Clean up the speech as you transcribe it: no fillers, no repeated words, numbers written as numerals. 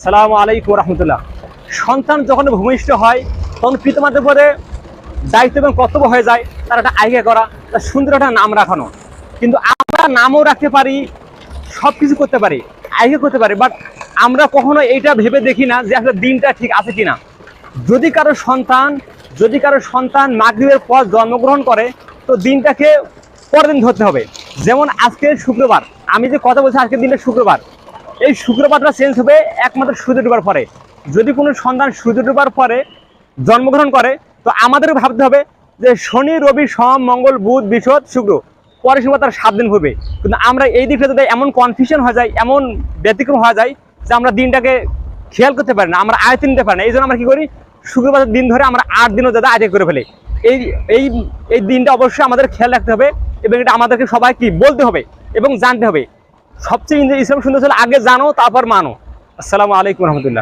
সালামু আলাইকুম রহমতুল্লাহ। সন্তান যখন ভূমিষ্ঠ হয় তখন পিতামাতার পরে দায়িত্ব এবং কর্তব্য হয়ে যায় তার একটা আইডিয়া করা, তার সুন্দর একটা নাম রাখানো। কিন্তু আমরা নামও রাখতে পারি, সব কিছু করতে পারি, আইডিয়া করতে পারি, বাট আমরা কখনো এইটা ভেবে দেখি না যে আসলে দিনটা ঠিক আছে কিনা। যদি কারো সন্তান মাগরিবের পর জন্মগ্রহণ করে তো দিনটাকে পরের দিন ধরতে হবে। যেমন আজকে শুক্রবার, আমি যে কথা বলছি আজকের দিনটা শুক্রবার, এই শুক্রবারটা চেঞ্জ হবে একমাত্র সূর্য ডুবার পরে। যদি কোনো সন্তান সূর্য ডুবার পরে জন্মগ্রহণ করে তো আমাদের ভাবতে হবে যে শনি রবি সোম মঙ্গল বুধ বৃহস্পতি শুক্র, পরে সময় তার 7 দিন হবে। কিন্তু আমরা এই দিকটা যদি এমন কনফিউশন হয়ে যায়, এমন ব্যতিক্রম হয়ে যায় যে আমরা দিনটাকে খেয়াল করতে পারি না, আমরা আয়ত্ত নিতে পারি না। এই জন্য আমরা কি করি, শুক্রবারের দিন ধরে আমরা 8 দিনও যাতে আদায় করে ফেলি। এই এই এই দিনটা অবশ্যই আমাদের খেয়াল রাখতে হবে এবং এটা আমাদেরকে সবাই কি বলতে হবে এবং জানতে হবে। সবচেয়ে ইসলাম সুন্দর ছিল আগে জানো তারপর মানো। আসসালামু আলাইকুম রহমতুল্লাহ।